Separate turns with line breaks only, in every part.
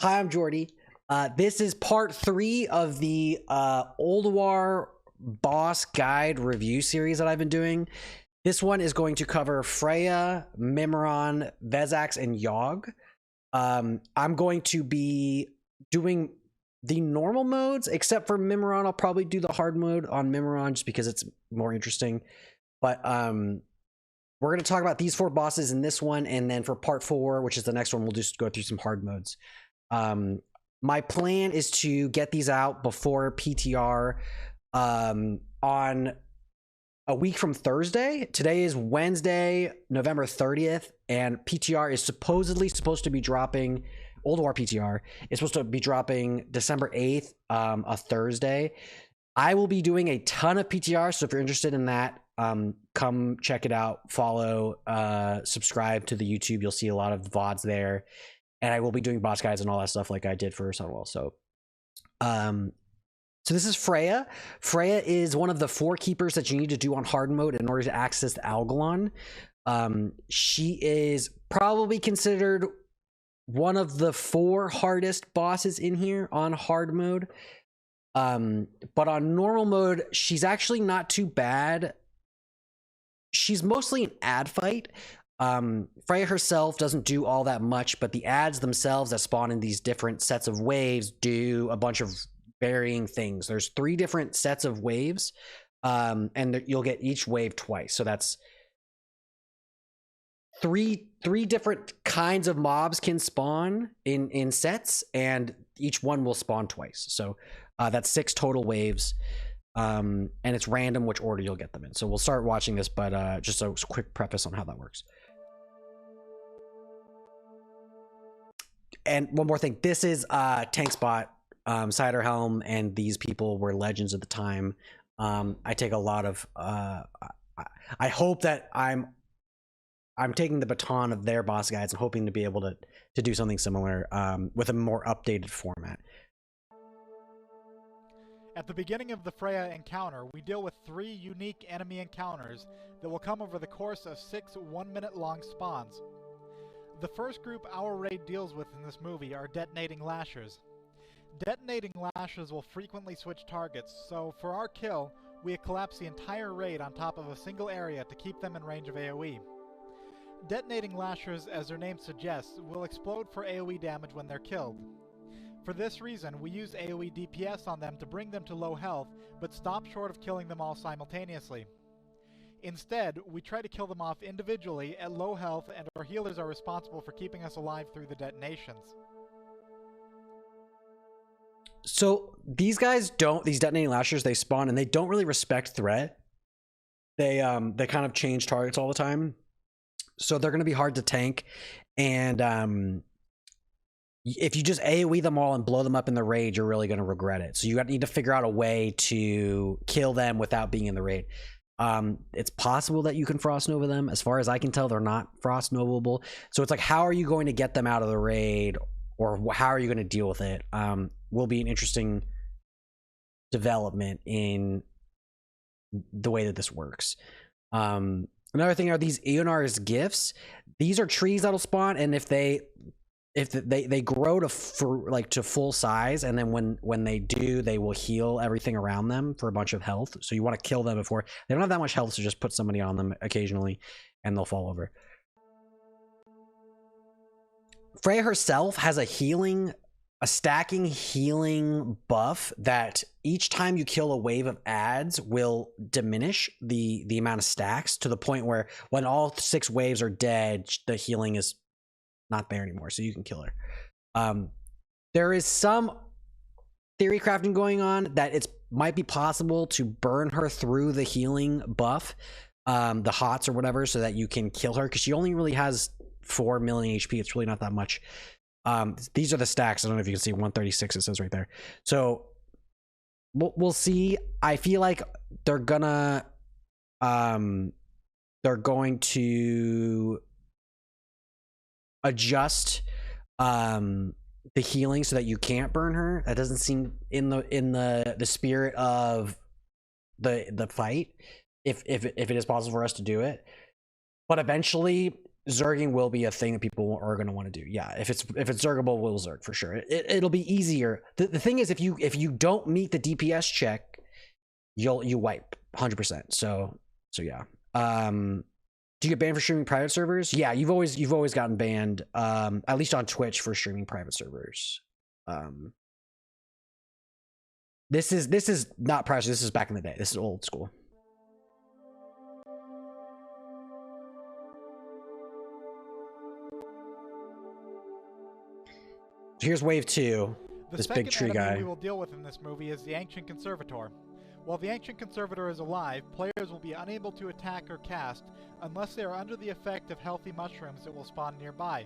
Hi, I'm Jordy. This is part 3 of the ULDUAR boss guide review series that I've been doing. This one is going to cover Freya, Mimiron, Vezax, and Yogg. I'm going to be doing the normal modes, except for Mimiron. I'll probably do the hard mode on Mimiron just because it's more interesting. But we're going to talk about these 4 bosses in this one, and then for part 4, which is the next one, we'll just go through some hard modes. My plan is to get these out before PTR on a week from Thursday. Today is Wednesday, November 30th, and PTR is supposed to be dropping. ULDUAR PTR is supposed to be dropping December 8th, a Thursday. I will be doing a ton of PTR, so if you're interested in that, come check it out. Follow, subscribe to the YouTube. You'll see a lot of VODs there. And I will be doing boss guides and all that stuff like I did for Sunwell. So this is Freya. Freya is one of the 4 keepers that you need to do on hard mode in order to access the Algalon. She is probably considered one of the 4 hardest bosses in here on hard mode. But on normal mode, she's actually not too bad. She's mostly an ad fight. Freya herself doesn't do all that much, but the ads themselves that spawn in these different sets of waves do a bunch of varying things. There's 3 different sets of waves, and you'll get each wave twice. So that's three different kinds of mobs can spawn in sets, and each one will spawn twice. So that's 6 total waves. And it's random which order you'll get them in. So we'll start watching this, but just a quick preface on how that works. And one more thing, this is Tankspot, Cider Helm, and these people were legends at the time. I take a lot of I hope that I'm taking the baton of their boss guides and hoping to be able to do something similar with a more updated format.
At the beginning of the Freya encounter, we deal with 3 unique enemy encounters that will come over the course of 6 one-minute long spawns. The first group our raid deals with in this movie are detonating lashers. Detonating lashers will frequently switch targets, so for our kill, we collapse the entire raid on top of a single area to keep them in range of AoE. Detonating lashers, as their name suggests, will explode for AoE damage when they're killed. For this reason, we use AoE DPS on them to bring them to low health, but stop short of killing them all simultaneously. Instead, we try to kill them off individually at low health, and our healers are responsible for keeping us alive through the detonations.
So these guys these detonating lashers, they spawn and they don't really respect threat. They kind of change targets all the time. So they're going to be hard to tank, and if you just AoE them all and blow them up in the raid, you're really going to regret it. So you need to figure out a way to kill them without being in the raid. It's possible that you can frost nova them. As far as I can tell, they're not frost novable. So it's like, how are you going to get them out of the raid, or how are you going to deal with it? Will be an interesting development in the way that this works. Another thing are these Eonar's gifts. These are trees that'll spawn, and if they grow to full size, and then when they do, they will heal everything around them for a bunch of health. So you want to kill them before they don't have that much health, so just put somebody on them occasionally and they'll fall over. Freya herself has a stacking healing buff that each time you kill a wave of ads will diminish the amount of stacks, to the point where when all 6 waves are dead, the healing is not there anymore, so you can kill her. There is some theory crafting going on that it might be possible to burn her through the healing buff, the hots or whatever, so that you can kill her, because she only really has 4 million HP. It's really not that much. These are the stacks. I don't know if you can see 136, it says right there. So we'll see. I feel like they're going to adjust the healing so that you can't burn her. That doesn't seem in the spirit of the fight, if it is possible for us to do it. But eventually Zerging will be a thing that people are going to want to do. Yeah, if it's zergable, we'll zerg for sure. It'll be easier. The thing is, if you don't meet the DPS check, you wipe 100%. So yeah. Do you get banned for streaming private servers? Yeah, you've always gotten banned, at least on Twitch, for streaming private servers. This is not private. This is back in the day. This is old school. Here's wave 2. This big tree guy.
The second enemy we will deal with in this movie is the Ancient Conservator. While the Ancient Conservator is alive, players will be unable to attack or cast unless they are under the effect of healthy mushrooms that will spawn nearby.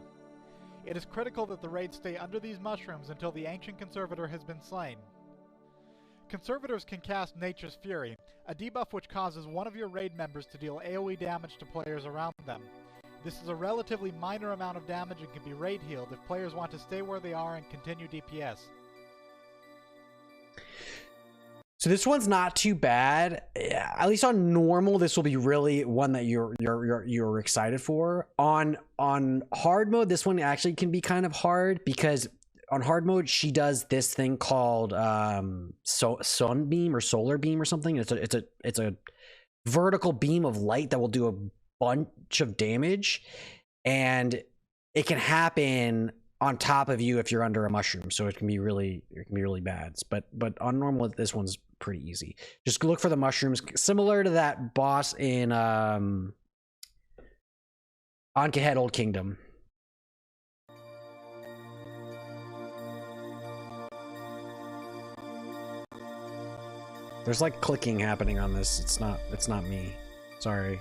It is critical that the raid stay under these mushrooms until the Ancient Conservator has been slain. Conservators can cast Nature's Fury, a debuff which causes one of your raid members to deal AoE damage to players around them. This is a relatively minor amount of damage and can be raid healed if players want to stay where they are and continue DPS.
So this one's not too bad. At least on normal, this will be really one that you're excited for. On hard mode, this one actually can be kind of hard because on hard mode she does this thing called sunbeam or solar beam or something. It's a vertical beam of light that will do a bunch of damage, and it can happen on top of you if you're under a mushroom, so it can be really bad. But on normal, this one's pretty easy. Just look for the mushrooms, similar to that boss in Ankhead Old Kingdom. There's like clicking happening on this. It's not me. Sorry.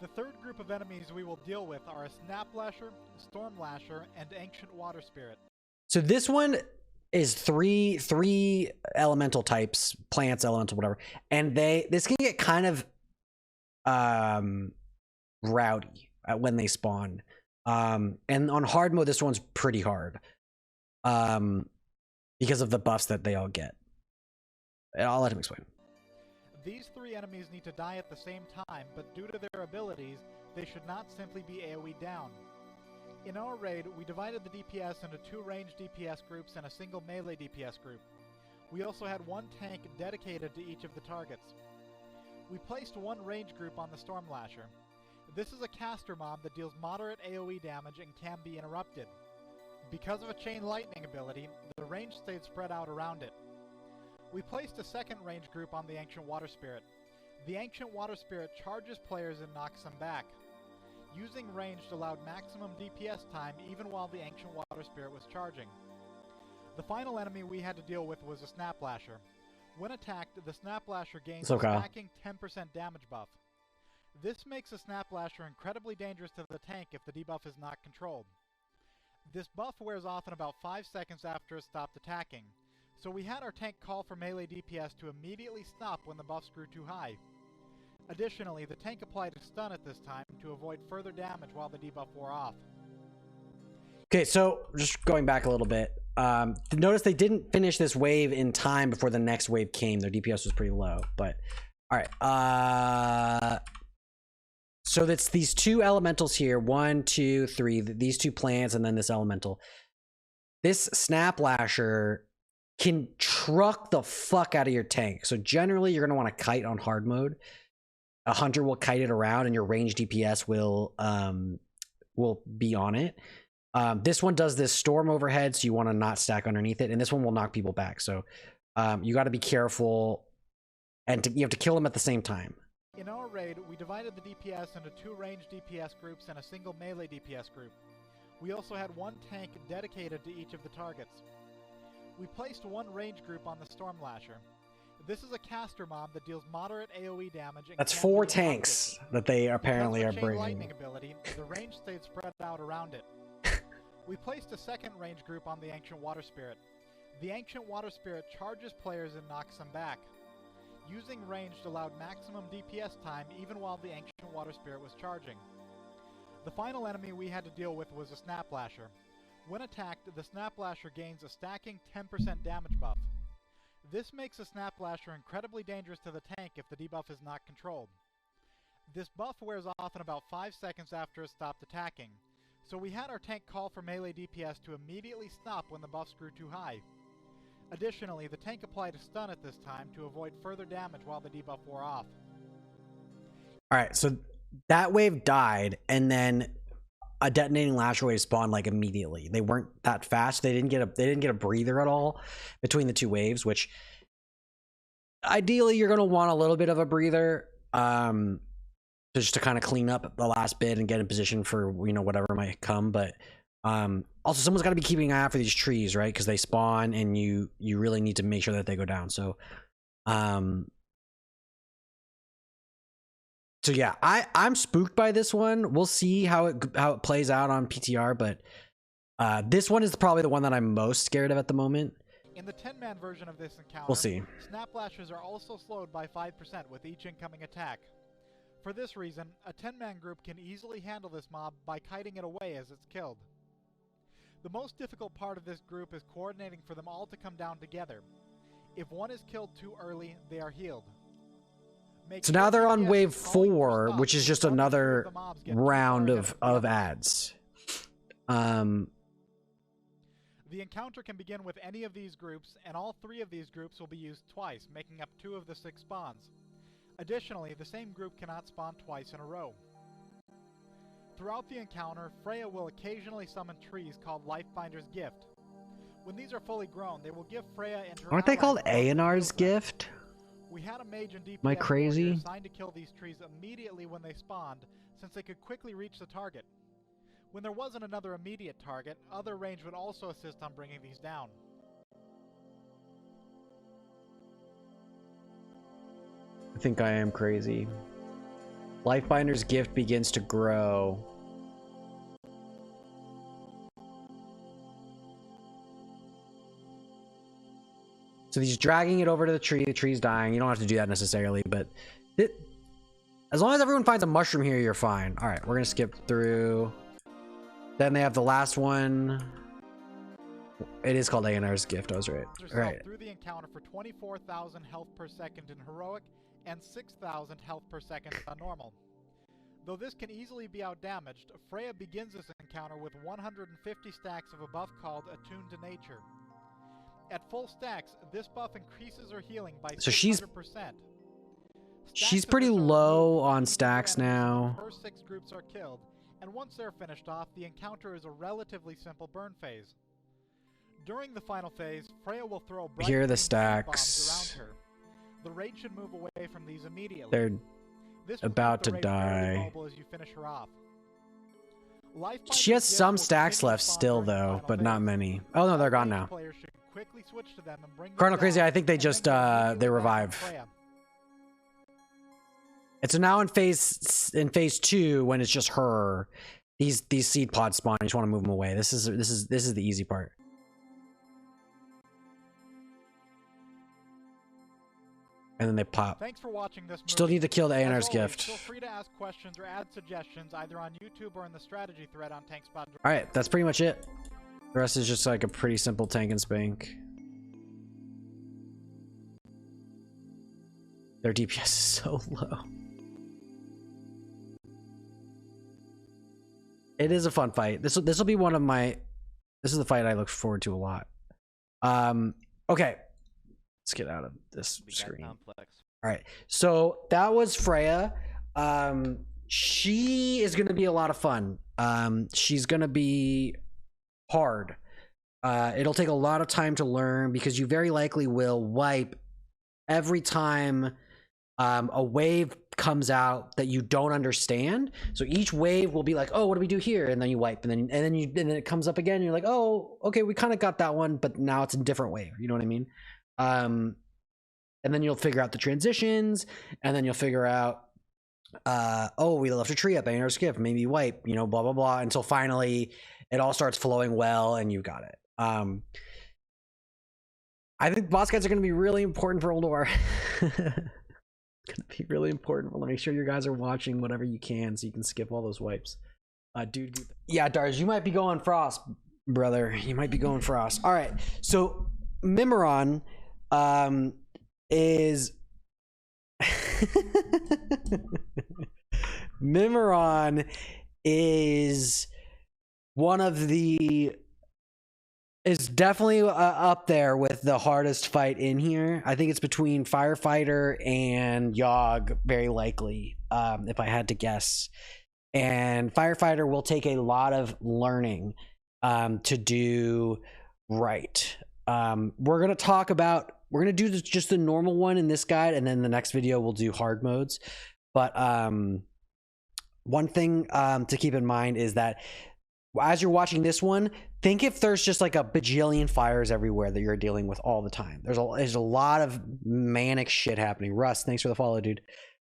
The third group of enemies we will deal with are a Snaplasher, Stormlasher, and Ancient Water Spirit.
So this one is three elemental types, plants, elemental, whatever, and this can get kind of rowdy when they spawn. And on hard mode, this one's pretty hard because of the buffs that they all get. I'll let him explain.
These three enemies need to die at the same time, but due to their abilities, they should not simply be AoE down. In our raid, we divided the DPS into 2 ranged DPS groups and a single melee DPS group. We also had 1 tank dedicated to each of the targets. We placed 1 range group on the Stormlasher. This is a caster mob that deals moderate AoE damage and can be interrupted. Because of a chain lightning ability, the range stayed spread out around it. We placed a second range group on the Ancient Water Spirit. The Ancient Water Spirit charges players and knocks them back. Using ranged allowed maximum DPS time even while the Ancient Water Spirit was charging. The final enemy we had to deal with was a Snaplasher. When attacked, the Snaplasher gains a stacking 10% damage buff. This makes a Snaplasher incredibly dangerous to the tank if the debuff is not controlled. This buff wears off in about 5 seconds after it stopped attacking, so we had our tank call for melee DPS to immediately stop when the buffs grew too high. Additionally, the tank applied a stun at this time to avoid further damage while the debuff wore off.
Okay, so just going back a little bit, notice they didn't finish this wave in time before the next wave came. Their DPS was pretty low, but all right. So that's these 2 elementals here, 1, 2, 3, these 2 plants, and then this elemental. This Snaplasher can truck the fuck out of your tank. So generally, you're gonna want to kite on hard mode. A hunter will kite it around, and your range DPS will be on it. This one does this storm overhead, so you want to not stack underneath it, and this one will knock people back. So you got to be careful, and you have to kill them at the same time.
In our raid, we divided the DPS into 2 ranged DPS groups and a single melee DPS group. We also had 1 tank dedicated to each of the targets. We placed 1 range group on the Stormlasher. This is a caster mob that deals moderate AoE damage.
That's 4 tanks that they apparently are bringing.
Lightning ability, the range stayed spread out around it. We placed a second range group on the Ancient Water Spirit. The Ancient Water Spirit charges players and knocks them back. Using ranged allowed maximum DPS time even while the Ancient Water Spirit was charging. The final enemy we had to deal with was a Snaplasher. When attacked, the Snaplasher gains a stacking 10% damage buff. This makes a Snaplasher incredibly dangerous to the tank if the debuff is not controlled. This buff wears off in about 5 seconds after it stopped attacking, so we had our tank call for melee DPS to immediately stop when the buffs grew too high. Additionally, the tank applied a stun at this time to avoid further damage while the debuff wore off.
Alright, so that wave died, and then a detonating lasher wave spawned like immediately. They weren't that fast. They didn't get a breather at all between the two waves, which ideally you're gonna want a little bit of a breather. Just to kind of clean up the last bit and get in position for, you know, whatever might come. But also someone's got to be keeping an eye out for these trees, right? Because they spawn and you really need to make sure that they go down. So so yeah, I'm spooked by this one. We'll see how it plays out on PTR, but this one is probably the one that I'm most scared of at the moment.
In the 10-man version of this encounter,
we'll see.
Snaplashers are also slowed by 5% with each incoming attack. For this reason, a 10-man group can easily handle this mob by kiting it away as it's killed. The most difficult part of this group is coordinating for them all to come down together. If one is killed too early, they are healed.
So now they're on wave 4, which is just another round of ads.
The encounter can begin with any of these groups, and all 3 of these groups will be used twice, making up 2 of the 6 spawns. Additionally, the same group cannot spawn twice in a row. Throughout the encounter, Freya will occasionally summon trees called Lifebinder's Gift. When these are fully grown, they will give Freya and her
Aren't they called Aenar's Gift?
We had a mage and DPS
Am I crazy?
assigned to kill these trees immediately when they spawned, since they could quickly reach the target. When there wasn't another immediate target, other range would also assist on bringing these down.
I think I am crazy. Lifebinder's Gift begins to grow. So he's dragging it over to the tree. The tree's dying. You don't have to do that necessarily, but as long as everyone finds a mushroom here, you're fine. All right, we're gonna skip through. Then they have the last one. It is called Aenar's Gift. I was right. All right.
Through the encounter for 24,000 health per second in heroic and 6,000 health per second on normal. Though this can easily be outdamaged, Freya begins this encounter with 150 stacks of a buff called Attuned to Nature. At full stacks, this buff increases her healing by 600%.
She's pretty low on stacks now.
The first 6 groups are killed, and once they're finished off, the encounter is a relatively simple burn phase. During the final phase, Freya will throw bright
here are the
green
stacks
bombs around her. The raid should move away from these immediately.
They're
This will
about
keep the
to
raid fairly
die.
mobile as you finish her off.
She has some stacks left still, though, but not many. Oh no, they're gone now.
Players should quickly switch to them and bring them
Cardinal
down,
Crazy, I think they
and
just
then
they
continue
revive.
back to Freya.
And so now in phase 2, when it's just her, these seed pods spawn. You just want to move them away. This is the easy part. And then they pop.
Thanks for watching this movie.
Still need to kill the
As
Aenar's
always,
Gift.
Feel free to ask questions or add suggestions either on YouTube or in the strategy thread on Tankspot.
Alright, that's pretty much it. The rest is just like a pretty simple tank and spank. Their DPS is so low. It is a fun fight. This will be one of my... This is the fight I look forward to a lot. Okay. Let's get out of this screen. Alright, so that was Freya. She is going to be a lot of fun. She's going to be hard. It'll take a lot of time to learn because you very likely will wipe every time a wave comes out that you don't understand. So each wave will be like, oh, what do we do here? And then you wipe, and then it comes up again. And you're like, oh, okay, we kind of got that one, but now it's a different wave. You know what I mean? And then you'll figure out the transitions, and then you'll figure out, oh, we left a tree up, Aenar's Gift, maybe wipe, you know, blah blah blah, until finally it all starts flowing well, and you got it. I think boss guides are going to be really important for ULDUAR. Going to be really important. Well, make sure you guys are watching whatever you can, so you can skip all those wipes. Dude. Yeah, Dars, you might be going Frost, brother. You might be going Frost. All right. So Mimiron is Mimiron is one of the is definitely up there with the hardest fight in here. I think it's between Firefighter and Yogg, very likely, if I had to guess. And Firefighter will take a lot of learning to do right. We're going to do just the normal one in this guide, and then the next video we'll do hard modes. But one thing to keep in mind is that as you're watching this one, think if there's just like a bajillion fires everywhere that you're dealing with all the time. There's a lot of manic shit happening. Russ, thanks for the follow, dude.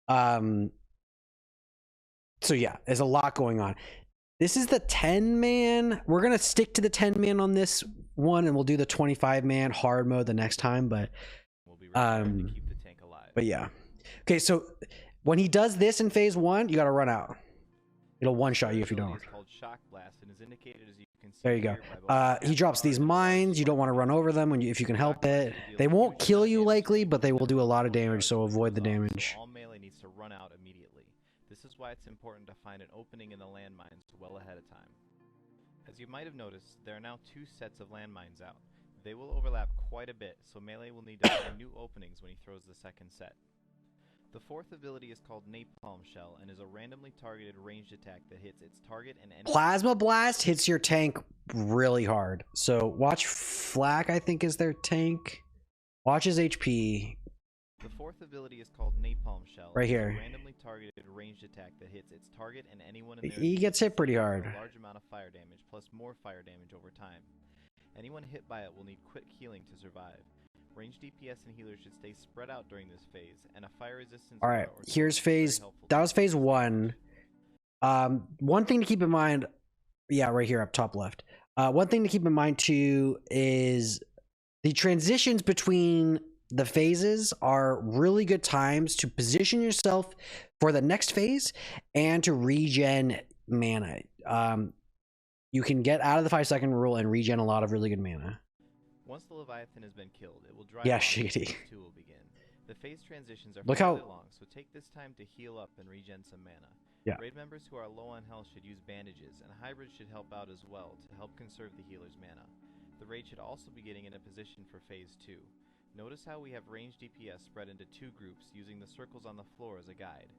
So yeah, there's a lot going on. This is the 10-man. We're gonna stick to the 10-man on this one, and we'll do the 25-man hard mode the next time. But
we'll be ready to keep the tank alive.
But yeah, okay. So when he does this in phase 1, you got to run out. It'll one-shot you if you don't. There you go. He drops these mines. You don't want to run over them if you can help it. They won't kill you likely, but they will do a lot of damage, so avoid the damage.
All melee needs to run out immediately. This is why it's important to find an opening in the landmines well ahead of time. As you might have noticed, there are now 2 sets of landmines out. They will overlap quite a bit, so melee will need to find new openings when he throws the second set. The 4th ability is called Napalm Shell and is a randomly targeted ranged attack that hits its target and enemy.
Plasma Blast hits your tank really hard. So watch Flak, I think, is their tank. Watch his HP.
The 4th ability is called Napalm Shell.
Right here.
A randomly targeted ranged attack that hits its target and anyone in their
He gets hit pretty hard.
A large amount of fire damage plus more fire damage over time. Anyone hit by it will need quick healing to survive. Ranged DPS and healers should stay spread out during this phase, and a fire resistance.
All right, here's phase. That was phase 1. One thing to keep in mind, yeah, right here up top left. One thing to keep in mind too is the transitions between the phases are really good times to position yourself for the next phase and to regen mana. You can get out of the 5-second rule and regen a lot of really good mana.
Once the Leviathan has been killed, it will dry.
Yeah, shitty.
Phase 2 will begin. The phase transitions are
fairly
long, so take this time to heal up and regen some mana.
Yeah.
Raid members who are low on health should use bandages, and hybrids should help out as well to help conserve the healer's mana. The raid should also be getting in a position for phase 2. Notice how we have ranged DPS spread into 2 groups using the circles on the floor as a guide.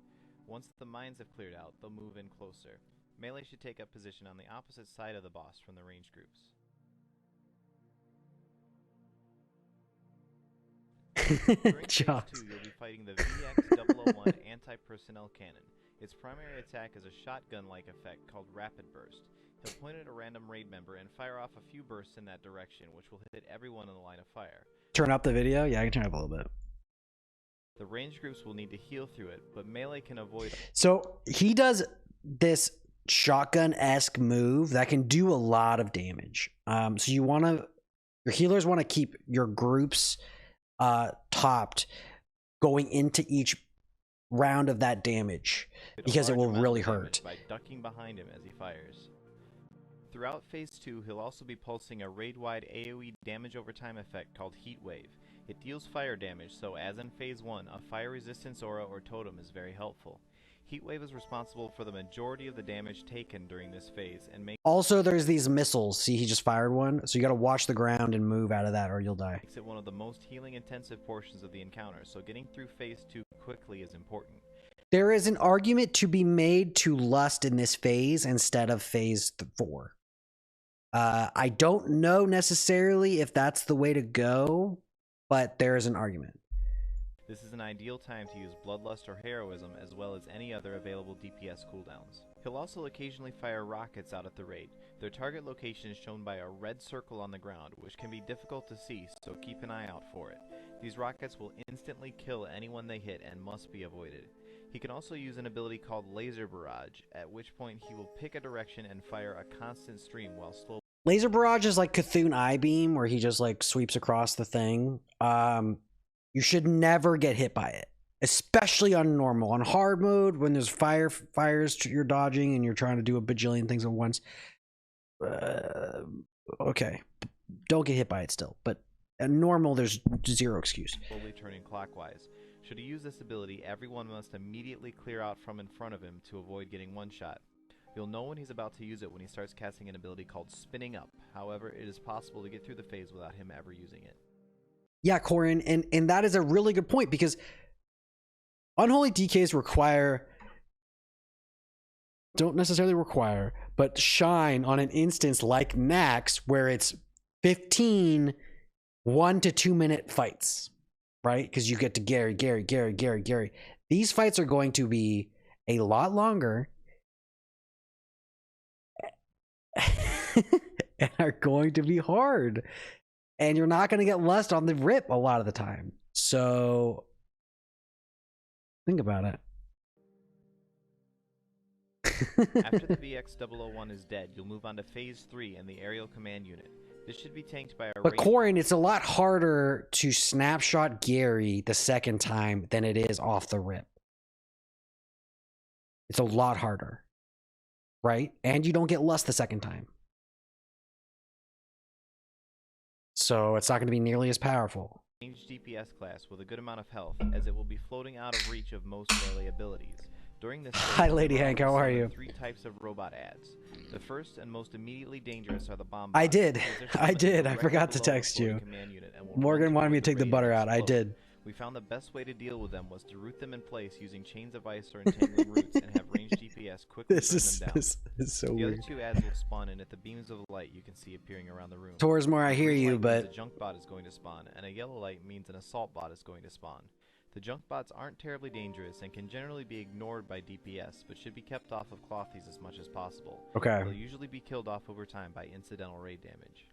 Once the mines have cleared out, they'll move in closer. Melee should take up position on the opposite side of the boss from the ranged groups. During phase 2, you'll be fighting the VX-001 anti-personnel cannon. Its primary attack is a shotgun-like effect called Rapid Burst. He'll point at a random raid member and fire off a few bursts in that direction, which will hit everyone in the line of fire.
Turn up the video? Yeah, I can turn up a little bit.
The ranged groups will need to heal through it, but melee can avoid it.
So he does this shotgun-esque move that can do a lot of damage. So your healers want to keep your groups topped going into each round of that damage because it will really hurt.
By ducking behind him as he fires. Throughout phase 2, he'll also be pulsing a raid-wide AoE damage over time effect called Heat Wave. It deals fire damage, so as in phase 1, a fire resistance aura or totem is very helpful. Heatwave is responsible for the majority of the damage taken during this phase and makes
also there's these missiles. See, he just fired one, so you got to watch the ground and move out of that or you'll die.
Makes it one of the most healing intensive portions of the encounter, so getting through phase 2 quickly is important.
There is an argument to be made to lust in this phase instead of phase 4. I don't know necessarily if that's the way to go, but there is an argument.
This is an ideal time to use Bloodlust or Heroism as well as any other available DPS cooldowns. He'll also occasionally fire rockets out at the raid. Their target location is shown by a red circle on the ground, which can be difficult to see, so keep an eye out for it. These rockets will instantly kill anyone they hit and must be avoided. He can also use an ability called Laser Barrage, at which point he will pick a direction and fire a constant stream while slowly.
Laser Barrage is like Cthulhu Eye Beam, where he just like sweeps across the thing. You should never get hit by it. especially on normal. On hard mode, when there's fires you're dodging and you're trying to do a bajillion things at once, okay, don't get hit by it still. But at normal, there's zero excuse.
Slowly turning clockwise. Should he use this ability, everyone must immediately clear out from in front of him to avoid getting one-shot. You'll know when he's about to use it when he starts casting an ability called Spinning Up. However, it is possible to get through the phase without him ever using it.
Yeah, Corin, and that is a really good point, because Unholy DKs don't necessarily require, but shine on an instance like Nax, where it's 15 1 to 2 minute fights, right? Because you get to Gary. These fights are going to be a lot longer and are going to be hard, and you're not going to get lust on the rip a lot of the time. So think about it.
After the VX-001 is dead, you'll move on to Phase 3 and the aerial command unit. This should be tanked by a
But Corin, it's a lot harder to snapshot Gary the second time than it is off the rip. It's a lot harder, right? And you don't get lust the second time. So it's not going to be nearly as powerful.
Ranged DPS class with a good amount of health, as it will be floating out of reach of most melee abilities. During this phase,
Hi, Lady Hank. How are you?
3 types of robot ads. The first and most immediately dangerous are the bomb
I
bots.
did.
These are
I
summoned
did. I
directly
forgot to
below the
text you.
floating command unit and will
Morgan
run
wanted me to
towards
take the
raid
butter
and
out. I
explode.
did.
We found the best way to deal with them was to root them in place using chains of ice or entangling roots and have ranged DPS quickly burn them down.
This is so
The
weird.
other 2 ads will spawn in at the beams of light you can see appearing around the room.
Torsmore, I hear
Green
you,
light
but
means a junk bot is going to spawn, and a yellow light means an assault bot is going to spawn. The junk bots aren't terribly dangerous and can generally be ignored by DPS, but should be kept off of clothies as much as possible.
okay.
They'll usually be killed off over time by incidental raid damage.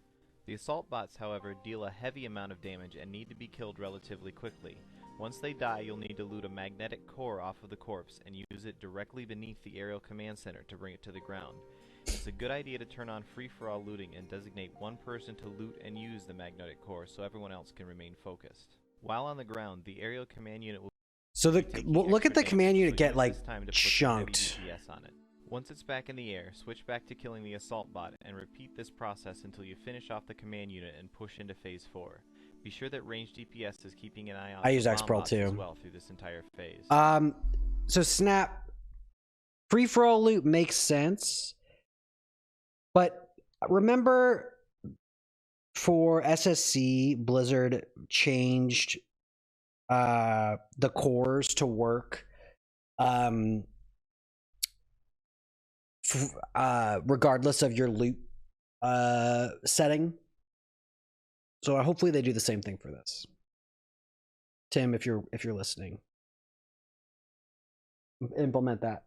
The assault bots, however, deal a heavy amount of damage and need to be killed relatively quickly. Once they die, you'll need to loot a magnetic core off of the corpse and use it directly beneath the aerial command center to bring it to the ground. It's a good idea to turn on free-for-all looting and designate one person to loot and use the magnetic core so everyone else can remain focused. While on the ground, the aerial command unit will
So look at the command unit get like
chunked.
chunked.
On it. Once it's back in the air, switch back to killing the assault bot and repeat this process until you finish off the command unit and push into phase 4. Be sure that ranged DPS is keeping an eye on
I use
bomb
X-Pearl
bots
too.
as well through this entire phase.
So Snap, free for all loot makes sense, but remember for SSC, Blizzard changed the cores to work regardless of your loot setting. So hopefully they do the same thing for this. Tim, if you're listening, implement that.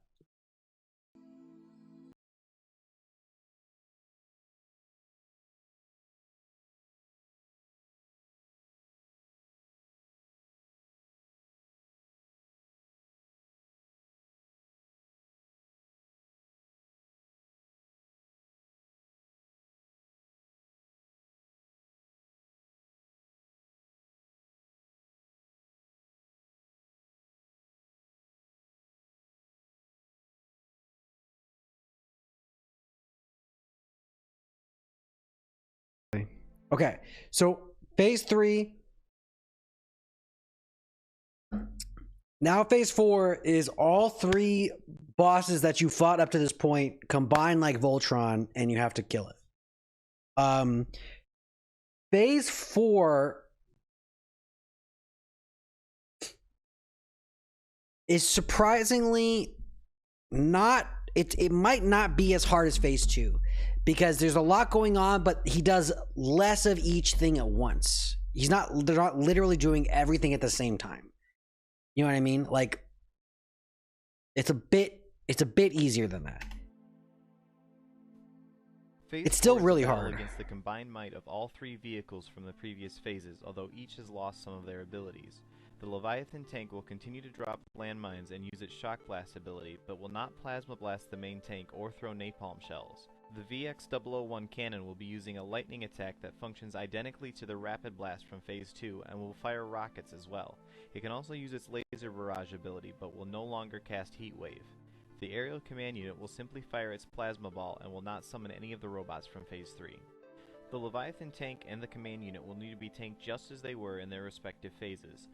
Okay, so phase 3. Now phase 4 is all 3 bosses that you fought up to this point combined like Voltron, and you have to kill it. Phase 4 is surprisingly not, it might not be as hard as phase 2. Because there's a lot going on, but he does less of each thing at once. They're not literally doing everything at the same time. You know what I mean? Like, it's a bit easier than that. It's still really hard.
Against the combined might of all 3 vehicles from the previous phases, although each has lost some of their abilities. The Leviathan tank will continue to drop landmines and use its shock blast ability, but will not plasma blast the main tank or throw napalm shells. The VX-001 cannon will be using a lightning attack that functions identically to the Rapid Blast from Phase 2 and will fire rockets as well. It can also use its laser barrage ability, but will no longer cast Heat Wave. The aerial command unit will simply fire its plasma ball and will not summon any of the robots from Phase 3. The Leviathan tank and the command unit will need to be tanked just as they were in their respective phases.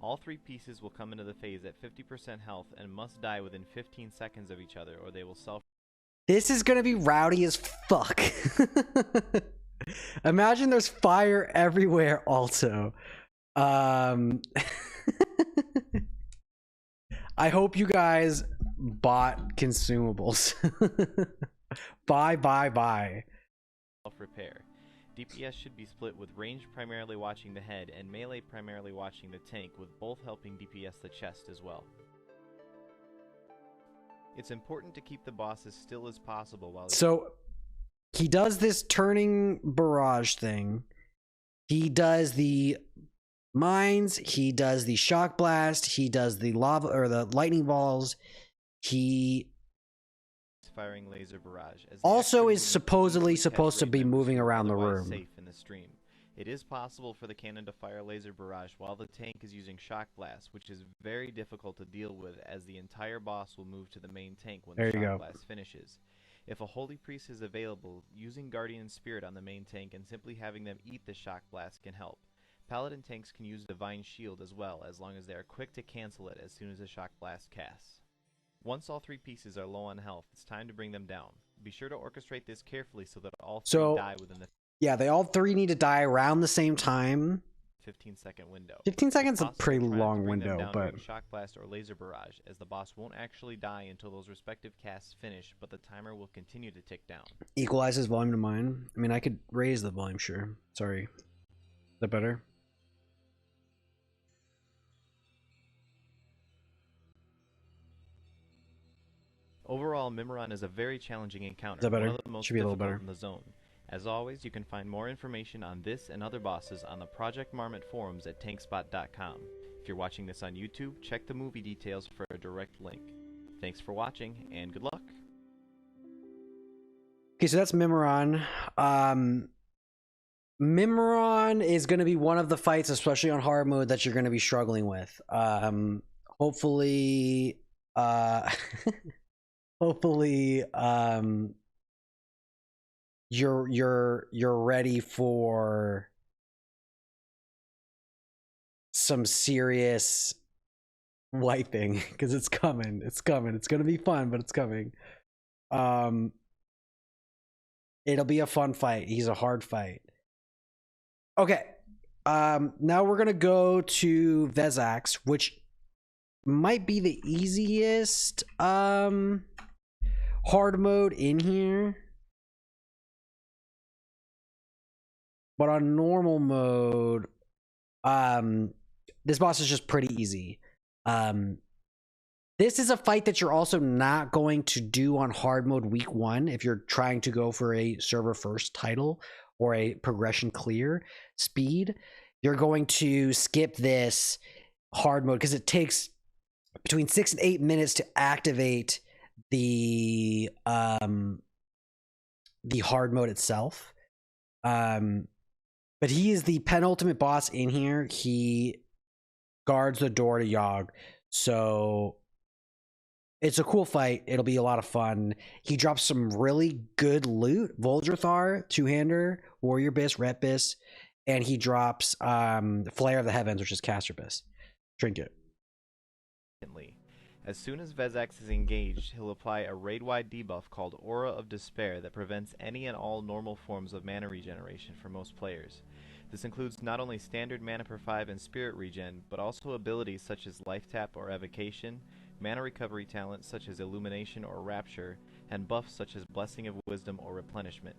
All three pieces will come into the phase at 50% health and must die within 15 seconds of each other or they will self.
This is gonna be rowdy as fuck. Imagine there's fire everywhere also. I hope you guys bought consumables. Bye.
Self-repair. DPS should be split with range primarily watching the head and melee primarily watching the tank, with both helping DPS the chest as well. It's important to keep the boss as still as possible while
So he does this turning barrage thing. He does the mines, he does the shock blast, he does the lava or the lightning balls. He
firing laser barrage as
also is supposedly supposed to be moving around the room.
Safe in the stream. It is possible for the cannon to fire laser barrage while the tank is using shock blast, which is very difficult to deal with as the entire boss will move to the main tank when the shock blast finishes. If a holy priest is available, using guardian spirit on the main tank and simply having them eat the shock blast can help. Paladin tanks can use divine shield as well, as long as they are quick to cancel it as soon as the shock blast casts. Once all three pieces are low on health, it's time to bring them down. Be sure to orchestrate this carefully so that all three die within the
they all three need to die around the same time.
15-second window.
15 seconds is a pretty long window, but
shock blast or laser barrage, as the boss won't actually die until those respective casts finish, but the timer will continue to tick down.
Equalizes volume to mine. I mean, I could raise the volume, sure. Sorry. Is that better?
Overall, Mimiron is a very challenging encounter.
Is that better?
One of the most
Should be a little
difficult
better.
in the zone. As always, you can find more information on this and other bosses on the Project Marmot forums at Tankspot.com. If you're watching this on YouTube, check the movie details for a direct link. Thanks for watching, and good luck!
Okay, so that's Mimiron. Mimiron is going to be one of the fights, especially on hard mode, that you're going to be struggling with. Hopefully, hopefully, you're ready for some serious wiping, because it's coming. It's coming. It's going to be fun, but it's coming. It'll be a fun fight. He's a hard fight. Okay. Now we're going to go to Vezax, which might be the easiest hard mode in here. But on normal mode, this boss is just pretty easy. This is a fight that you're also not going to do on hard mode week 1 if you're trying to go for a server first title or a progression clear speed. You're going to skip this hard mode because it takes between 6 and 8 minutes to activate the hard mode itself. But he is the penultimate boss in here. He guards the door to Yogg. So it's a cool fight. It'll be a lot of fun. He drops some really good loot. Voldrathar, two-hander, Warrior Bis, Ret Bis, and he drops Flare of the Heavens, which is Caster Bis. Trinket.
As soon as Vezax is engaged, he'll apply a raid-wide debuff called Aura of Despair that prevents any and all normal forms of mana regeneration for most players. This includes not only standard mana per 5 and spirit regen, but also abilities such as Life Tap or Evocation, mana recovery talents such as Illumination or Rapture, and buffs such as Blessing of Wisdom or Replenishment.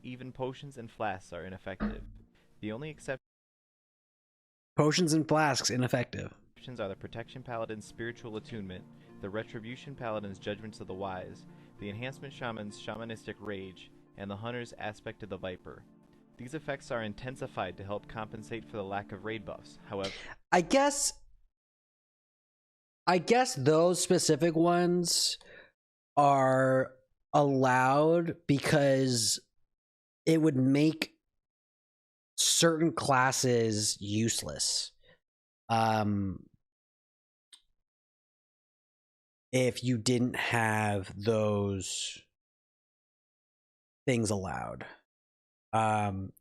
Even potions and flasks are ineffective. The only exception
Potions and flasks ineffective.
are the Protection Paladin's Spiritual Attunement, the Retribution Paladin's Judgments of the Wise, the Enhancement Shaman's Shamanistic Rage, and the Hunter's Aspect of the Viper. These effects are intensified to help compensate for the lack of raid buffs. However,
I guess those specific ones are allowed because it would make certain classes useless. If you didn't have those things allowed.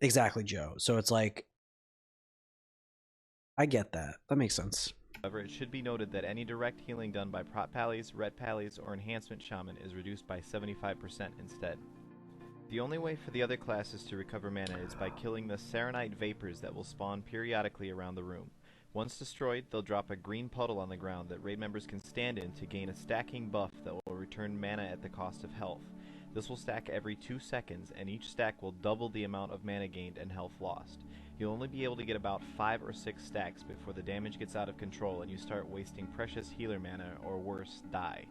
Exactly, Joe. So it's like, I get that. That makes sense.
However, it should be noted that any direct healing done by Prot Pallies, Ret Pallies, or Enhancement Shaman is reduced by 75% instead. The only way for the other classes to recover mana is by killing the Serenite Vapors that will spawn periodically around the room. Once destroyed, they'll drop a green puddle on the ground that raid members can stand in to gain a stacking buff that will return mana at the cost of health. This will stack every 2 seconds, and each stack will double the amount of mana gained and health lost. You'll only be able to get about 5 or 6 stacks before the damage gets out of control and you start wasting precious healer mana, or worse, die.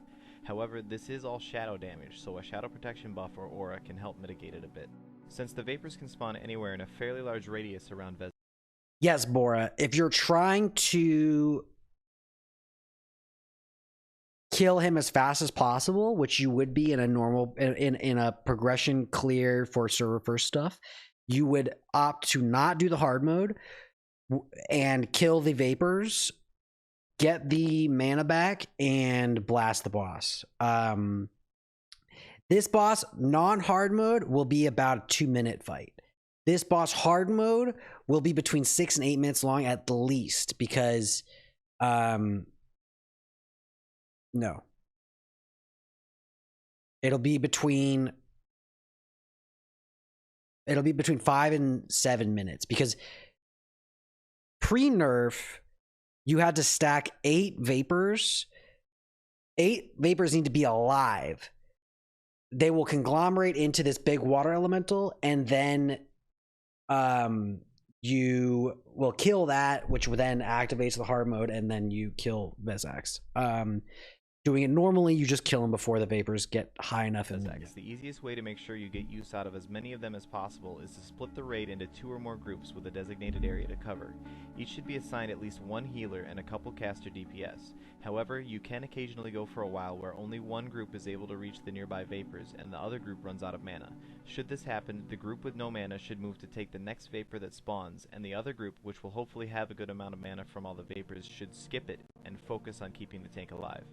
However, this is all shadow damage, so a shadow protection buff or aura can help mitigate it a bit. Since the vapors can spawn anywhere in a fairly large radius around Vezax.
Yes, Bora. If you're trying to kill him as fast as possible, which you would be in a normal in a progression clear for server first stuff, you would opt to not do the hard mode and kill the vapors, get the mana back, and blast the boss. This boss non-hard mode will be about a 2-minute fight. This boss hard mode will be between 6 and 8 minutes long at the least, because no. It'll be between 5 and 7 minutes, because pre-nerf you had to stack 8 vapors. 8 vapors need to be alive. They will conglomerate into this big water elemental, and then you will kill that, which then activates the hard mode, and then you kill Vezax. Doing it normally, you just kill them before the vapors get high enough.
The easiest way to make sure you get use out of as many of them as possible is to split the raid into 2 or more groups with a designated area to cover. Each should be assigned at least 1 healer and a couple caster DPS. However, you can occasionally go for a while where only one group is able to reach the nearby vapors and the other group runs out of mana. Should this happen, the group with no mana should move to take the next vapor that spawns, and the other group, which will hopefully have a good amount of mana from all the vapors, should skip it and focus on keeping the tank alive.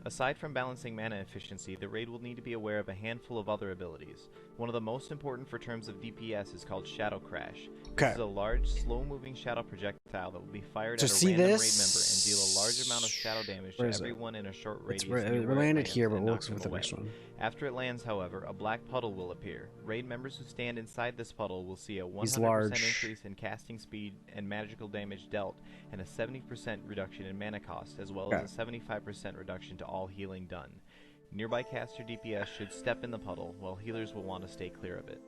Aside from balancing mana efficiency, the raid will need to be aware of a handful of other abilities. One of the most important for terms of DPS is called Shadow Crash. This is a large, slow-moving shadow projectile that will be fired at a random raid member and deal a large amount of shadow damage to everyone in a short radius.
It landed here, but we'll look for the next one.
After it lands, however, a black puddle will appear. Raid members who stand inside this puddle will see a 100% increase in casting speed and magical damage dealt, and a 70% reduction in mana cost, as well as a 75% reduction to all healing done. Nearby caster DPS should step in the puddle, while healers will want to stay clear of it.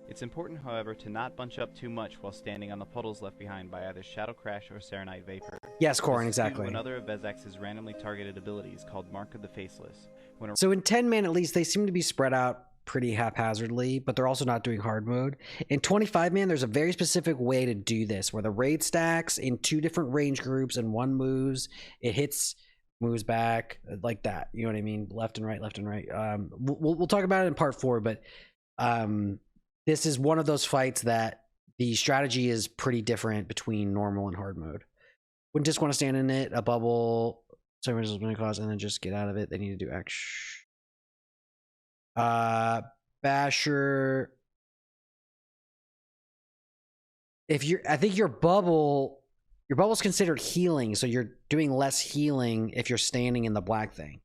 It's important, however, to not bunch up too much while standing on the puddles left behind by either Shadow Crash or Serenite Vapor.
Yes, Corin, exactly.
Another of Vezax's randomly targeted abilities called Mark of the Faceless.
So in 10 man at least, they seem to be spread out pretty haphazardly, but they're also not doing hard mode. In 25 man, there's a very specific way to do this, where the raid stacks in 2 different range groups and one moves. It hits, moves back, like that. You know what I mean? Left and right, left and right. We'll talk about it in part 4, but this is one of those fights that the strategy is pretty different between normal and hard mode. Wouldn't just want to stand in it, a bubble, and then just get out of it. They need to do X. Basher. I think your bubble's considered healing, so you're doing less healing if you're standing in the black thing.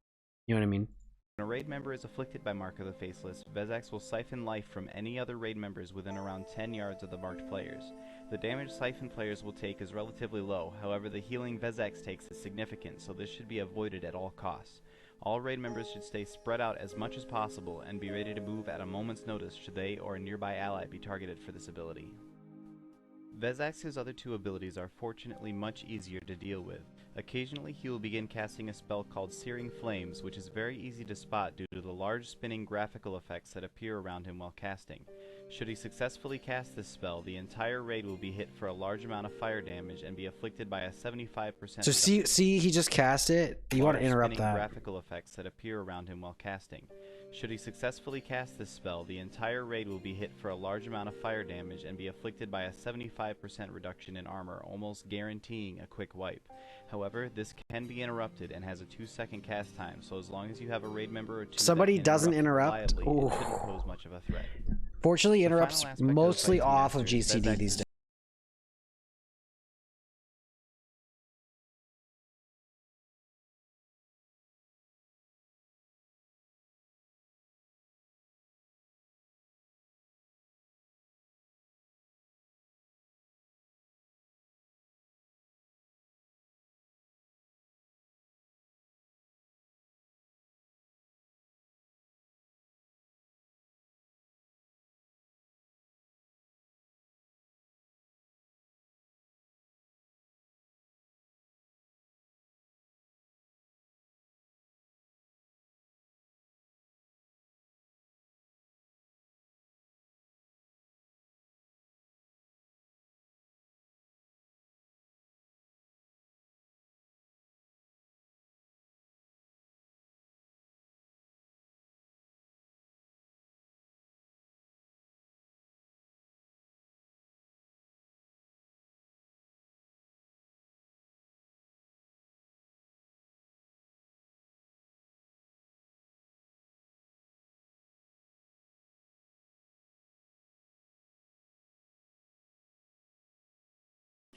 You know what I mean?
When a raid member is afflicted by Mark of the Faceless, Vezax will siphon life from any other raid members within around 10 yards of the marked players. The damage siphon players will take is relatively low, however the healing Vezax takes is significant, so this should be avoided at all costs. All raid members should stay spread out as much as possible and be ready to move at a moment's notice should they or a nearby ally be targeted for this ability. Vezax's other 2 abilities are fortunately much easier to deal with. Occasionally he will begin casting a spell called Searing Flames, which is very easy to spot due to the large spinning graphical effects that appear around him while casting. Should he successfully cast this spell, the entire raid will be hit for a large amount of fire damage and be afflicted by a 75%.
So see, he just cast it. You want to interrupt that?
Graphical effects that appear around him while casting. Should he successfully cast this spell, the entire raid will be hit for a large amount of fire damage and be afflicted by a 75% reduction in armor, almost guaranteeing a quick wipe. However, this can be interrupted and has a 2-second cast time, so as long as you have a raid member or two
Somebody
that can
doesn't interrupt.
reliably, it shouldn't pose much of a threat.
Fortunately,
The
interrupts
final aspect of the
mostly
fight to
off of
master is
GCD
Vezax
these days.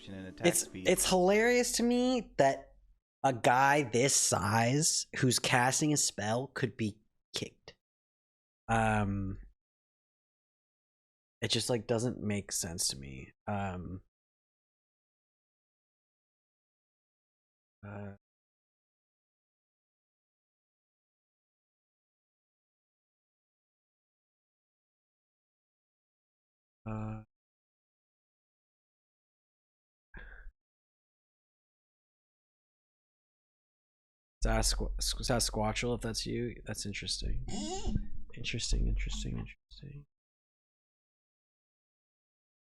And attack speed.
It's hilarious to me that a guy this size who's casting a spell could be kicked. It just like doesn't make sense to me. Sasquatchel, if that's you, that's interesting. Interesting.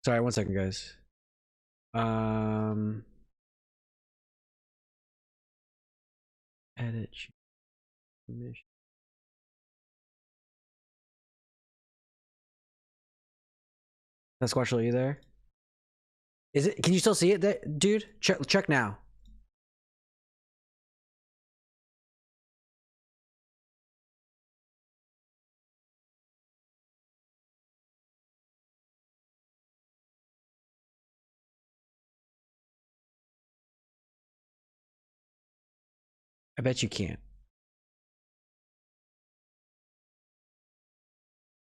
Sorry, 1 second, guys. Edit mission. Sasquatchel, are you there? Is it? Can you still see it, dude? Check now. I bet you can't.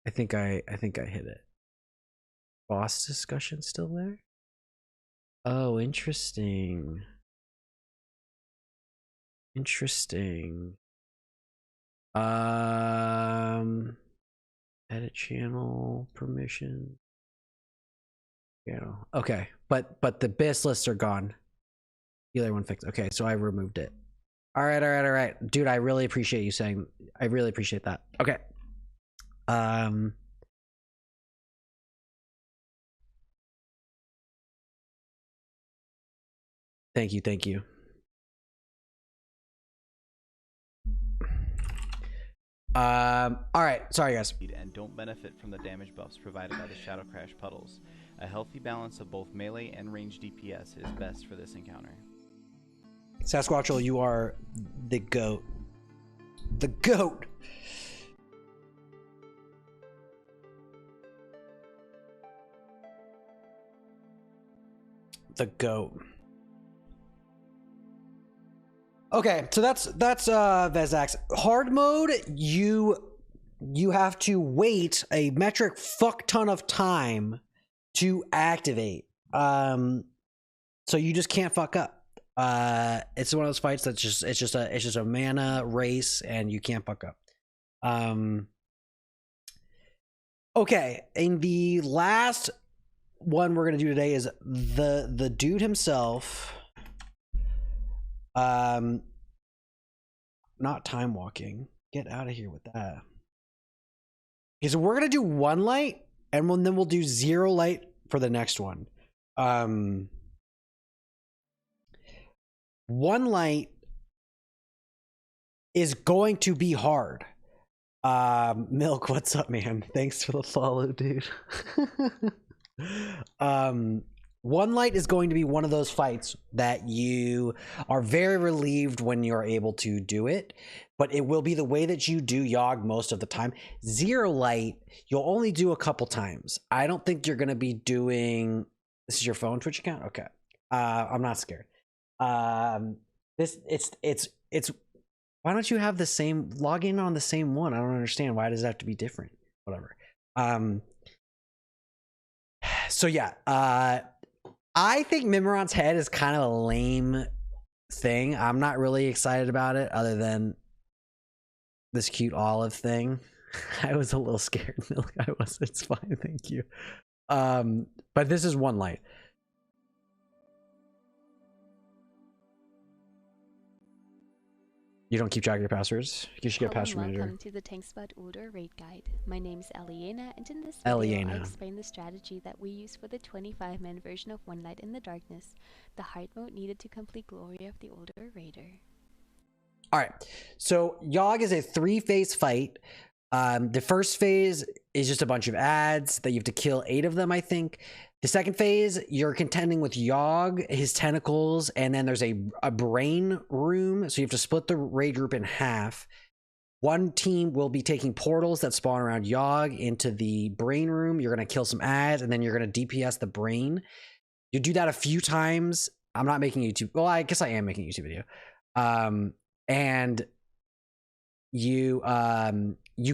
I think I hit it. Boss discussion still there? Oh, interesting. Edit channel permission. Yeah. Okay, but the BIS lists are gone. The other one fixed. Okay, so I removed it. All right, dude. I really appreciate you saying. I really appreciate that. Okay. Thank you. All right. Sorry, guys.
And don't benefit from the damage buffs provided by the Shadow Crash puddles. A healthy balance of both melee and range DPS is best for this encounter.
Sasquatchel, you are the GOAT. The GOAT! The GOAT. Okay, so that's Vezax. Hard mode, you have to wait a metric fuck ton of time to activate. So you just can't fuck up. It's one of those fights that's it's just a mana race and you can't fuck up. Okay, and the last one we're gonna do today is the dude himself. Not time walking. Get out of here with that. Okay, so we're gonna do 1 light, and then we'll do 0 light for the next one. 1 light is going to be hard. Milk, what's up, man? Thanks for the follow, dude. One Light is going to be one of those fights that you are very relieved when you're able to do it, but it will be the way that you do Yogg most of the time. Zero Light, you'll only do a couple times. I don't think you're going to be doing... This is your phone Twitch account? Okay. I'm not scared. It's why don't you have the same login on the same one? I don't understand. Why does it have to be different? Whatever. So yeah, I think Mimiron's head is kind of a lame thing. I'm not really excited about it other than this cute olive thing. I was a little scared, Milk. I was. It's fine, thank you. But this is One Light. You don't keep track of your passwords? You should get a password manager.
Welcome to the Tankspot ULDUAR raid guide. My name is Eliana, and in this video I explain the strategy that we use for the 25-man version of One Light in the Darkness, the hard mode needed to complete Glory of the ULDUAR Raider. Alright,
so Yogg is a 3-phase fight. The first phase is just a bunch of ads that you have to kill 8 of them, I think. The second phase, you're contending with Yogg, his tentacles, and then there's a brain room. So you have to split the raid group in half. One team will be taking portals that spawn around Yogg into the brain room. You're going to kill some ads, and then you're going to DPS the brain. You do that a few times. I'm not making YouTube. Well, I guess I am making a YouTube video. And you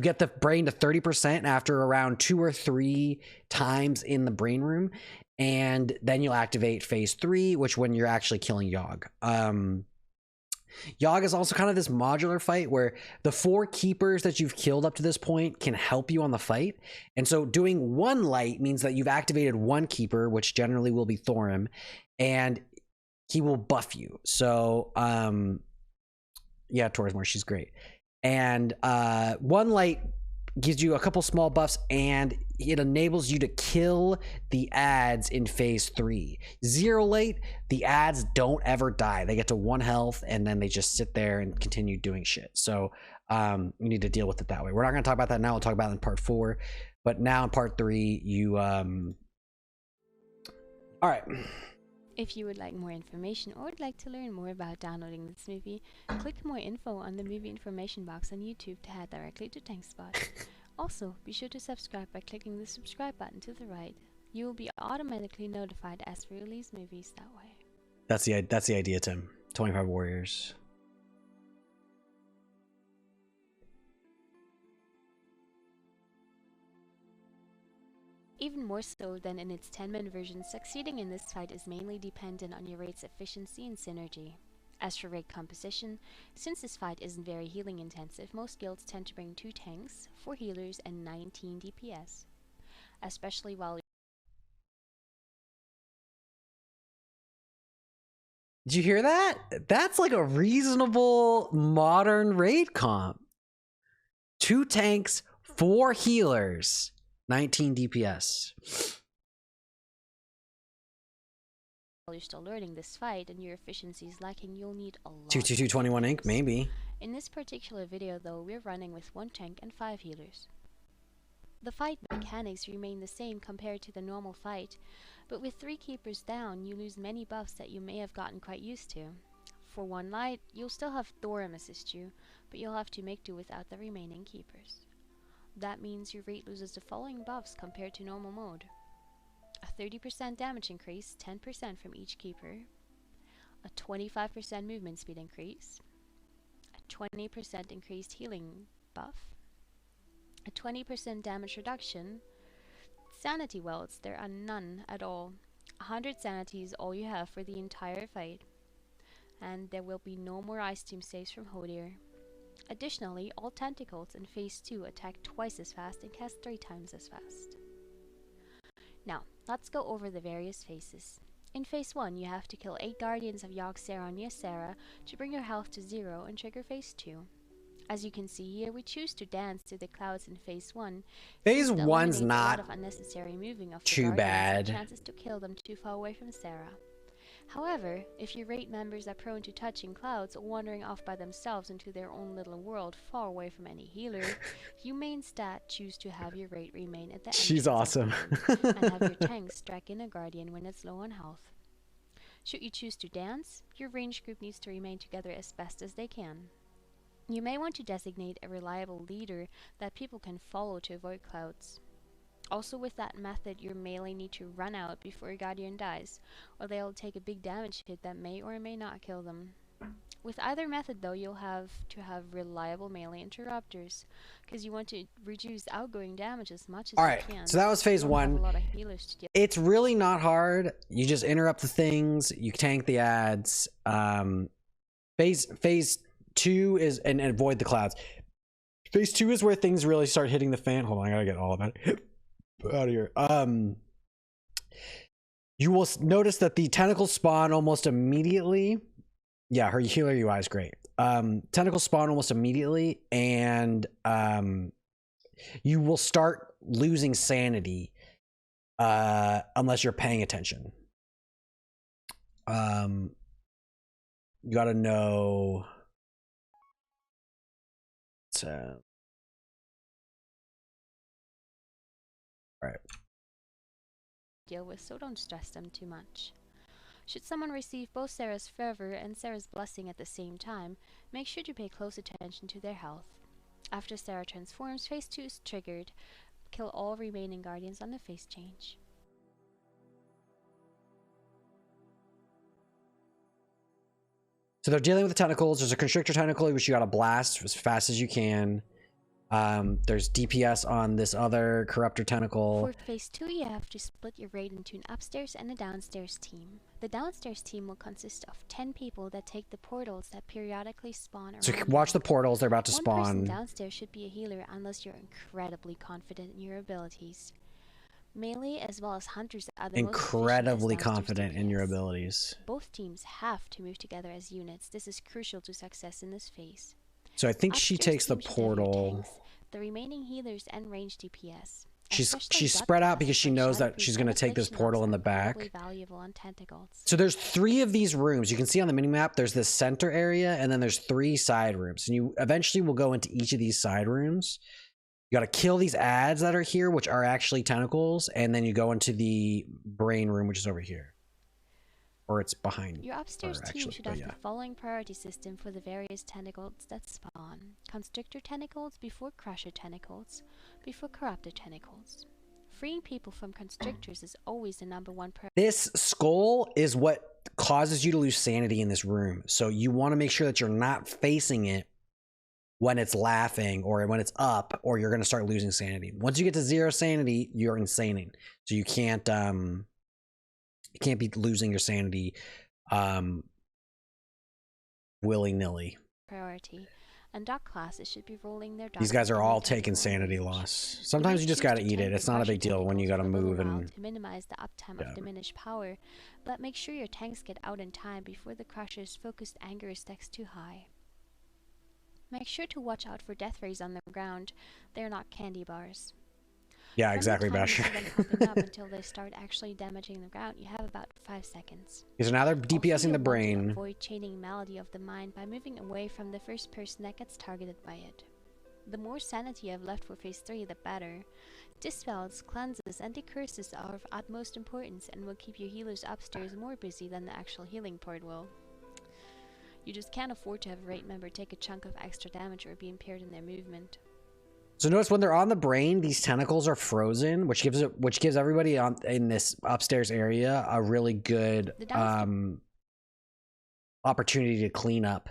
get the brain to 30% after around 2 or 3 times in the brain room, and then you'll activate phase 3, which when you're actually killing Yogg. Yogg is also kind of this modular fight where the 4 keepers that you've killed up to this point can help you on the fight. And so doing One Light means that you've activated 1 keeper, which generally will be Thorim, and he will buff you. So yeah, Torsmore, she's great. And One Light gives you a couple small buffs, and it enables you to kill the ads in phase 3. Zero Light, the ads don't ever die. They get to 1 health, and then they just sit there and continue doing shit. So you need to deal with it that way. We're not going to talk about that now. We'll talk about it in part 4. But now in part 3, you... All right.
If you would like more information or would like to learn more about downloading this movie, click more info on the movie information box on YouTube to head directly to Tankspot. Also, be sure to subscribe by clicking the subscribe button to the right. You will be automatically notified as we release movies that way.
That's the idea, Tim. 25 Warriors.
Even more so than in its 10-man version, succeeding in this fight is mainly dependent on your raid's efficiency and synergy. As for raid composition, since this fight isn't very healing intensive, most guilds tend to bring 2 tanks, 4 healers, and 19 DPS. Especially while...
Did you hear that? That's like a reasonable modern raid comp. 2 tanks, 4 healers. 19 DPS.
While you're still learning this fight and your efficiency is lacking, you'll need a lot.
22221 ink, maybe.
In this particular video though, we're running with 1 tank and 5 healers. The fight mechanics remain the same compared to the normal fight, but with 3 keepers down, you lose many buffs that you may have gotten quite used to. For One Light, you'll still have Thorim assist you, but you'll have to make do without the remaining keepers. That means your raid loses the following buffs compared to normal mode. A 30% damage increase, 10% from each keeper. A 25% movement speed increase. A 20% increased healing buff. A 20% damage reduction. Sanity welts, there are none at all. 100 sanity is all you have for the entire fight. And there will be no more ice team saves from Hodir. Additionally, all tentacles in phase 2 attack twice as fast and cast 3 times as fast. Now, let's go over the various phases. In phase 1, you have to kill 8 guardians of Yogg Sarah near Sarah to bring your health to 0 and trigger phase 2. As you can see here, we choose to dance through the clouds in phase 1.
Phase 1's not
a lot of unnecessary moving of
too bad.
chances to kill them too far away from Sarah. However, if your raid members are prone to touching clouds or wandering off by themselves into their own little world far away from any healer, you may instead choose to have your raid remain at the
She's
entrance
awesome.
and have your tank strike in a guardian when it's low on health. Should you choose to dance, your range group needs to remain together as best as they can. You may want to designate a reliable leader that people can follow to avoid clouds. Also with that method, your melee need to run out before your guardian dies, or they'll take a big damage hit that may or may not kill them. With either method though, you'll have to have reliable melee interrupters, because you want to reduce outgoing damage as much as you can.
So that was phase
You won't have
1.
a lot of healers to deal.
It's really not hard. You just interrupt the things, you tank the ads. Phase 2 is and avoid the clouds. Phase 2 is where things really start hitting the fan. Hold on, I gotta get all of it out of here. You will notice that the tentacles spawn almost immediately. Yeah, her healer UI is great. Tentacles spawn almost immediately, and you will start losing sanity unless you're paying attention. You gotta know. So, all right.
Deal with, so don't stress them too much. Should someone receive both Sarah's fervor and Sarah's blessing at the same time, make sure to pay close attention to their health. After Sarah transforms, phase 2 is triggered. Kill all remaining guardians on the phase change.
So they're dealing with the tentacles. There's a constrictor tentacle, which you gotta blast as fast as you can. There's DPS on this other corruptor tentacle.
For phase 2, you have to split your raid into an upstairs and a downstairs team. The downstairs team will consist of 10 people that take the portals that periodically spawn around.
So watch the portals, they're about to
One
spawn.
person downstairs should be a healer unless you're incredibly confident in your abilities. Melee as well as hunters are the
Incredibly
most efficient as
confident
downstairs
in your
DPS.
abilities.
Both teams have to move together as units. This is crucial to success in this phase.
So I think she
Upstairs
takes the
team should have your
portal.
tanks, the remaining healers, and range DPS.
She's
Especially
spread out
Bloodcast
because she
or
knows that
Shadowproof
she's gonna take this
Affliction
portal in
Ops
the
are
back.
incredibly valuable on tentacles.
So there's 3 of these rooms. You can see on the minimap, there's this center area, and then there's 3 side rooms. And you eventually will go into each of these side rooms. You gotta kill these ads that are here, which are actually tentacles, and then you go into the brain room, which is over here. Or it's behind.
Your upstairs
her,
team
actually,
should
but
have
yeah.
the following priority system for the various tentacles that spawn. Constrictor tentacles before crusher tentacles, before corruptor tentacles. Freeing people from constrictors is always the #1 priority.
This skull is what causes you to lose sanity in this room. So you want to make sure that you're not facing it when it's laughing or when it's up, or you're going to start losing sanity. Once you get to 0 sanity, you're insaning. So you can't be losing your sanity willy-nilly.
Priority. And dark classes should be rolling their
These
dice
guys are
with
all
any
taking
tentacle
sanity
range.
loss. Sometimes you just got to eat it. It's not a big deal when you got to move and
to minimize the uptime
Yeah.
of diminished power, but make sure your tanks get out in time before the crusher's focused anger stacks too high. Make sure to watch out for death rays on the ground. They're not candy bars.
yeah,
From the
exactly,
time you
Basher.
see them popping up until they start actually damaging the ground, you have about 5 seconds.
So now they're
Also,
DPSing
you'll
the
want to
brain.
avoid chaining malady of the mind by moving away from the first person that gets targeted by it. The more sanity you have left for phase 3, the better. Dispels, cleanses, and decurses are of utmost importance and will keep your healers upstairs more busy than the actual healing part will. You just can't afford to have a raid member take a chunk of extra damage or be impaired in their movement.
So notice when they're on the brain, these tentacles are frozen, which gives everybody in this upstairs area a really good
The downstairs
opportunity to clean up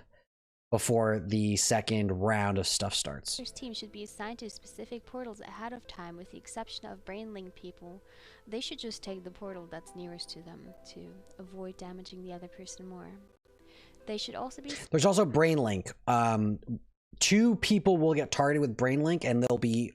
before the second round of stuff starts.
team should be assigned to specific portals ahead of time, with the exception of brain link people. They should just take the portal that's nearest to them to avoid damaging the other person more. They should also be
There's also brain link. 2 people will get targeted with brain link, and they'll be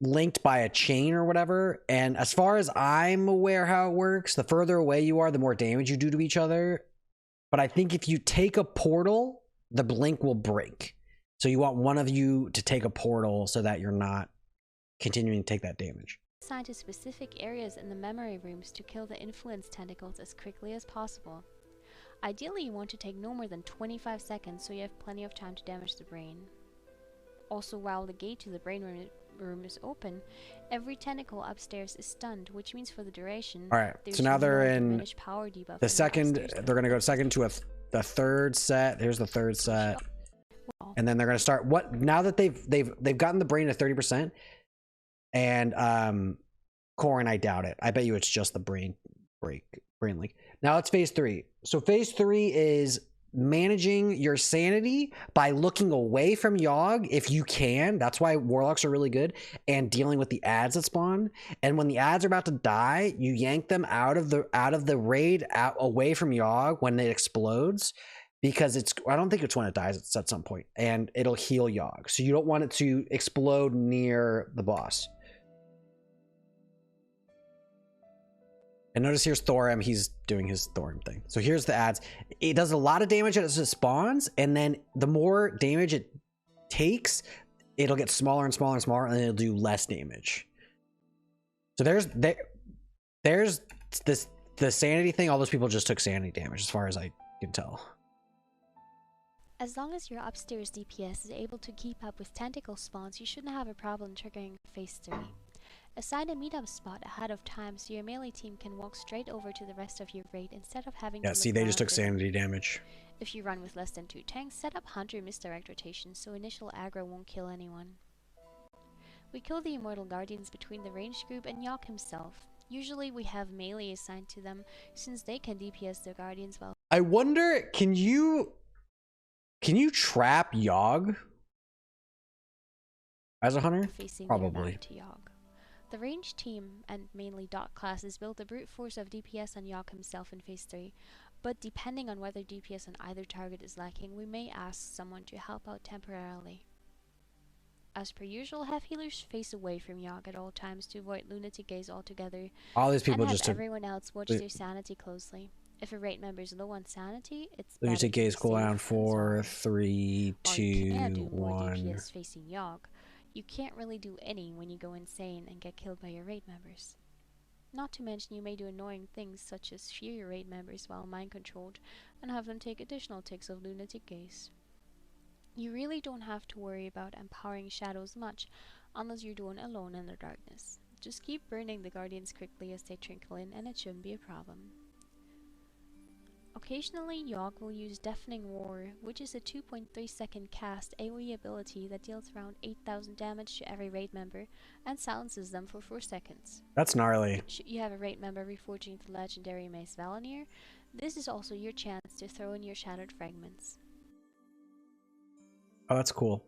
linked by a chain or whatever. And as far as I'm aware how it works, the further away you are, the more damage you do to each other. But I think if you take a portal, the link will break. So you want one of you to take a portal so that you're not continuing to take that damage.
assigned to specific areas in the memory rooms to kill the influence tentacles as quickly as possible. Ideally, you want to take no more than 25 seconds so you have plenty of time to damage the brain. Also, while the gate to the brain room is open, every tentacle upstairs is stunned, which means for the duration.
All right, so now they're in
power debuff
the second. They're going to go second to the third set. Here's the third set, and then they're going to start. What now that they've gotten the brain to 30%, and Corin, I doubt it. I bet you it's just the brain leak. Now it's phase 3. So phase 3 is managing your sanity by looking away from Yogg if you can. That's why warlocks are really good, and dealing with the ads that spawn. And when the ads are about to die, you yank them out of the raid, away from Yogg when it explodes, because I don't think it's when it dies, it's at some point, and it'll heal Yogg. So you don't want it to explode near the boss. And notice here's Thorim. He's doing his Thorim thing. So here's the ads. It does a lot of damage as it spawns, and then the more damage it takes, it'll get smaller and smaller and smaller, and then it'll do less damage. So there's the sanity thing. All those people just took sanity damage, as far as I can tell.
As long as your upstairs DPS is able to keep up with tentacle spawns, you shouldn't have a problem triggering phase 3. Assign a meetup spot ahead of time so your melee team can walk straight over to the rest of your raid instead of having to look
see, they just
around
took sanity damage.
If you run with less than 2 tanks, set up Hunter misdirect rotations so initial aggro won't kill anyone. We kill the Immortal Guardians between the ranged group and Yogg himself. Usually we have melee assigned to them since they can DPS their Guardians well.
I wonder, can you trap Yogg as a hunter? Probably.
To Yogg. The ranged team, and mainly Dot classes, build the brute force of DPS on Yogg himself in phase 3, but depending on whether DPS on either target is lacking, we may ask someone to help out temporarily. As per usual, have healers face away from Yogg at all times to avoid lunatic gaze altogether,
all these people
and
just
have everyone else watch their sanity closely. If a raid member is low on sanity, it's
lunatic gaze cooldown 4, 3, 2, 1.
DPS facing Yogg. You can't really do any when you go insane and get killed by your raid members. Not to mention you may do annoying things such as fear your raid members while mind controlled and have them take additional ticks of lunatic gaze. You really don't have to worry about empowering shadows much unless you're doing alone in the darkness. Just keep burning the guardians quickly as they trickle in and it shouldn't be a problem. Occasionally, Yogg will use Deafening Roar, which is a 2.3 second cast AoE ability that deals around 8,000 damage to every raid member and silences them for 4 seconds.
That's gnarly.
Should you have a raid member reforging the legendary Mace Valanir, this is also your chance to throw in your Shattered Fragments.
Oh, that's cool.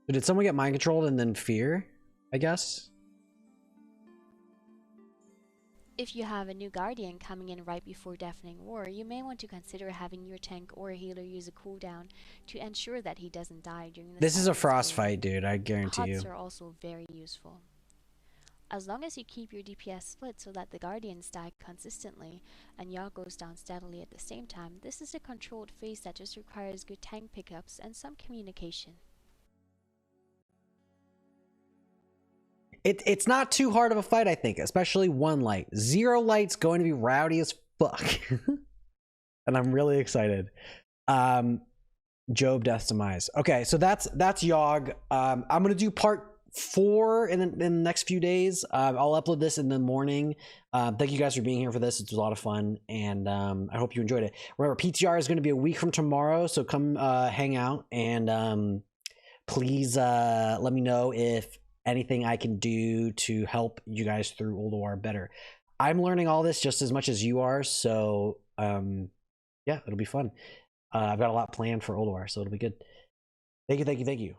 So did someone get mind controlled and then fear, I guess?
If you have a new Guardian coming in right before Deafening Roar, you may want to consider having your tank or healer use a cooldown to ensure that he doesn't die during the
This is a frostfight, dude, I guarantee you.
Huts are also very useful. As long as you keep your DPS split so that the Guardians die consistently and Yogg goes down steadily at the same time, this is a controlled phase that just requires good tank pickups and some communication.
It's not too hard of a fight, I think, especially 1 light. 0 light's going to be rowdy as fuck. And I'm really excited. Job Death's Demise. Okay, so that's Yogg. I'm going to do part 4 in the next few days. I'll upload this in the morning. Thank you guys for being here for this. It was a lot of fun, and I hope you enjoyed it. Remember, PTR is going to be a week from tomorrow, so come hang out, and please let me know if anything I can do to help you guys through ULDUAR better. I'm learning all this just as much as you are, so yeah, it'll be fun. I've got a lot planned for ULDUAR, so it'll be good. Thank you.